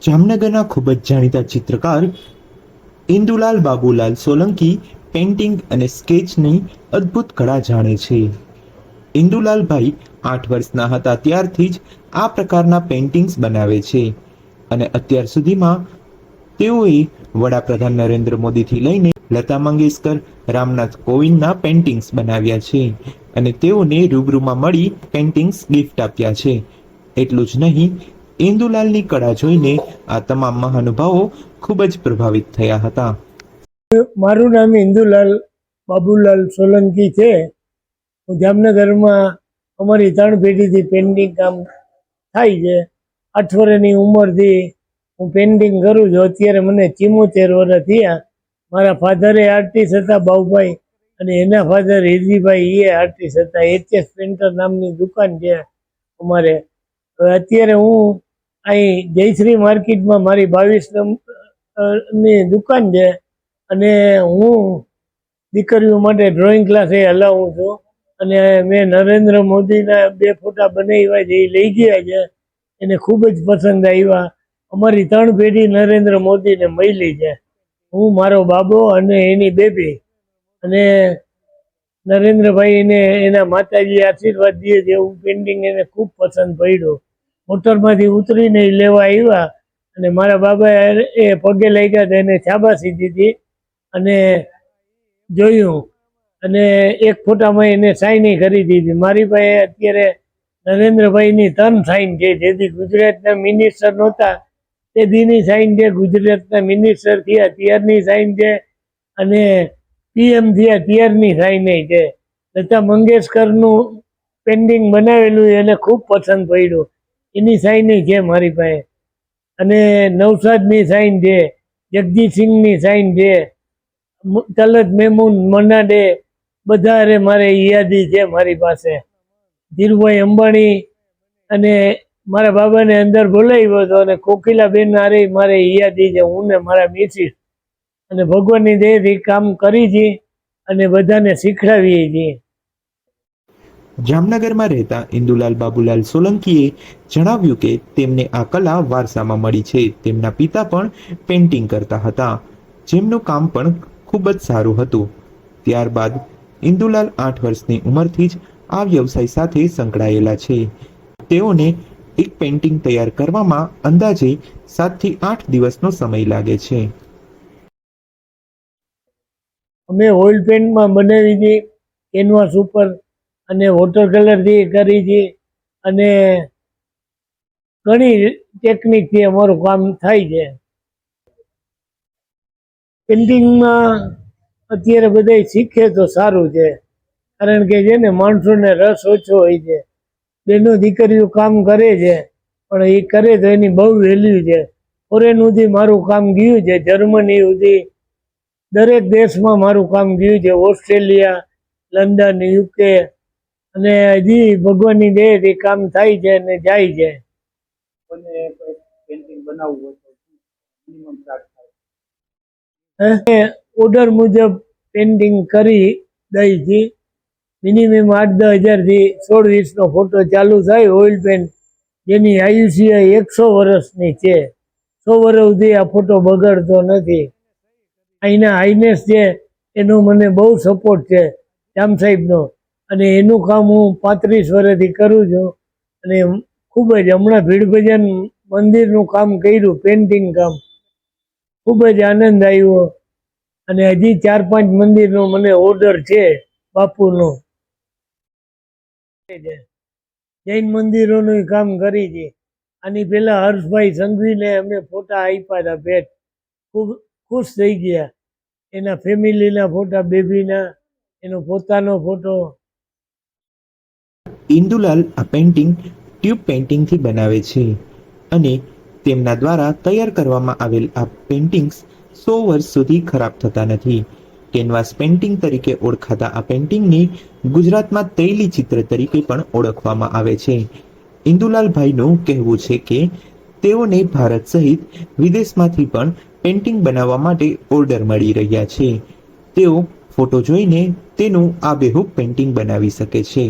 જામનગરના ખૂબ જ જાણીતા ચિત્રકાર ઇન્દુલાલ બાબુલાલ સોલંકી પેઇન્ટિંગ અને સ્કેચની અદ્ભુત કળા જાણે છે. ઇન્દુલાલભાઈ 8 વર્ષના હતા ત્યારથી જ આ પ્રકારના પેઇન્ટિંગ્સ બનાવે છે અને અત્યાર સુધીમાં તેઓએ વડાપ્રધાન નરેન્દ્ર મોદીથી લઈને લતા મંગેશકર, રામનાથ કોવિંદના પેઇન્ટિંગ્સ બનાવ્યા છે અને તેઓને રૂબરૂમાં મળી પેઇન્ટિંગ્સ ગિફ્ટ આપ્યા છે. એટલું જ નહીં, ઇન્દુલાલની કળા જોઈને આ તમામ મહાનુભાવો ખૂબ જ પ્રભાવિત થયા હતા. મારું નામ ઇન્દુલાલ બાબુલાલ સોલંકી છે. હું જામનગરમાં અમારી 3 પેઢીથી પેઇન્ટિંગ કામ થાય છે. 8 વર્ષની ઉંમરથી હું પેઇન્ટિંગ કરું છું. અત્યારે મને 74 વર્ષ થયા. મારા ફાધરે આર્ટિસ્ટ હતા બાઉભાઈ, અને એના ફાધર હિરજીભાઈ એ આર્ટિસ્ટ હતા. HS પેન્ટર નામની દુકાન છે અમારે. અત્યારે હું અહીં જયશ્રી માર્કેટમાં મારી 22 નંબરની દુકાન છે અને હું દીકરીઓ માટે ડ્રોઈંગ ક્લાસ એ હલાવું છું. અને મેં નરેન્દ્ર મોદીના 2 ફોટા બનાવ્યા છે, એ લઈ ગયા છે. એને ખૂબ જ પસંદ આવ્યા. અમારી 3 પેઢી નરેન્દ્ર મોદીને મળી છે. હું, મારો બાબો અને એની બેબી. અને નરેન્દ્રભાઈને એના માતાજી આશીર્વાદ દે છે. એવું પેઇન્ટિંગ એને ખૂબ પસંદ પડ્યું. મોટરમાંથી ઉતરીને લેવા આવ્યા અને મારા બાબાએ એ પગે લાગ્યા હતા, એને શાબાશી દીધી અને જોયું, અને એક ફોટામાં એને સાઈન કરી દીધી. મારી પાસે અત્યારે નરેન્દ્રભાઈની 3 સાઈન છે. જેથી ગુજરાતના મિનિસ્ટર નહોતા તે દીની સાઈન છે, ગુજરાતના મિનિસ્ટર થયા ત્યારની સાઈન છે, અને PM થયા ત્યારની સાઈન છે. લતા મંગેશકરનું પેઇન્ટિંગ બનાવેલું એને ખૂબ પસંદ પડ્યું, એની સાઈન છે મારી પાસે. અને નવસાદની સાઈન છે, જગજીતસિંહની સાઈન છે, તલત મેમૂન, મનાડે, બધા મારે યાદી છે મારી પાસે. ધીરુભાઈ અંબાણી અને મારા બાબાને અંદર બોલાવ્યો હતો, અને કોકિલાબેન હારે મારે યાદી છે, હું ને મારા મિસિસ. અને ભગવાનની દયાથી કામ કરી છે અને બધાને શીખડાવીએ છીએ. જામનગરમાં રહેતા ઇન્દુલાલ બાબુલાલ સોલંકીએ જણાવ્યું કે તેમને આ કલા વારસામાં મળી છે. તેમના પિતા પણ પેઇન્ટિંગ કરતા હતા, જેમનું કામ પણ ખૂબ જ સારું હતું. ત્યારબાદ ઇન્દુલાલ 8 વર્ષની ઉંમરથી જ આ વ્યવસાય સાથે સંકળાયેલા છે. તેઓને એક પેઇન્ટિંગ તૈયાર કરવામાં અંદાજે 7 થી 8 દિવસનો સમય લાગે છે. અમે ઓઇલ પેઇન્ટમાં બનાવી હતી, કેનવાસ ઉપર, અને વોટર કલરથી કરી છે, અને ઘણી ટેકનિકથી અમારું કામ થાય છે. પેઇન્ટિંગમાં અત્યારે બધા શીખે તો સારું છે, કારણ કે છે ને માણસોને રસ ઓછો હોય છે. બેનો દીકરીઓ કામ કરે છે, પણ એ કરે તો એની બહુ વેલ્યુ છે. ફોરેન સુધી મારું કામ ગયું છે, જર્મની સુધી, દરેક દેશમાં મારું કામ ગયું છે, ઓસ્ટ્રેલિયા, લંડન, UK, અને હજી ભગવાનની દયાથી કામ થાય છે અને જાય છે. ઓર્ડર મુજબ પેઇન્ટિંગ કરી દઈ છે. મિનિમમ 8-10 હજારથી 16-20 નો ફોટો ચાલુ થાય. ઓઇલ પેન્ટ જેની આયુષ્ય 100 વર્ષની છે. 100 વર્ષ સુધી આ ફોટો બગડતો નથી. અહીંના હાઈનેસ છે એનો મને બહુ સપોર્ટ છે, જામ સાહેબનો. અને એનું કામ હું 35 વર્ષથી કરું છું. અને ખૂબ જ હમણાં ભીડભજન મંદિરનું કામ કર્યું, પેઇન્ટિંગ કામ, ખૂબ જ આનંદ આવ્યો. અને હજી 4-5 મંદિરનો મને ઓર્ડર છે બાપુનો. જૈન મંદિરોનું કામ કરી છે. આની પહેલા હર્ષભાઈ સંઘવીને અમે ફોટા આપ્યા હતા ભેટ. ખૂબ ખુશ થઈ ગયા. એના ફેમિલીના ફોટા, બેબીના, એનો પોતાનો ફોટો. ઇન્દુલાલ આ પેઇન્ટિંગ ટ્યુબ પેઇન્ટિંગથી બનાવે છે અને તેમના દ્વારા તૈયાર કરવામાં આવેલ આ પેઇન્ટિંગ્સ 100 વર્ષ સુધી ખરાબ થતા નથી. કેનવાસ પેઇન્ટિંગ તરીકે ઓળખાતા આ પેઇન્ટિંગને ગુજરાતમાં તૈલી ચિત્ર તરીકે પણ ઓળખવામાં આવે છે. ઇન્દુલાલભાઈનું કહેવું છે કે તેઓને ભારત સહિત વિદેશમાંથી પણ પેઇન્ટિંગ બનાવવા માટે ઓર્ડર મળી રહ્યા છે. તેઓ ફોટો જોઈને તેનું આબેહૂબ પેઇન્ટિંગ બનાવી શકે છે.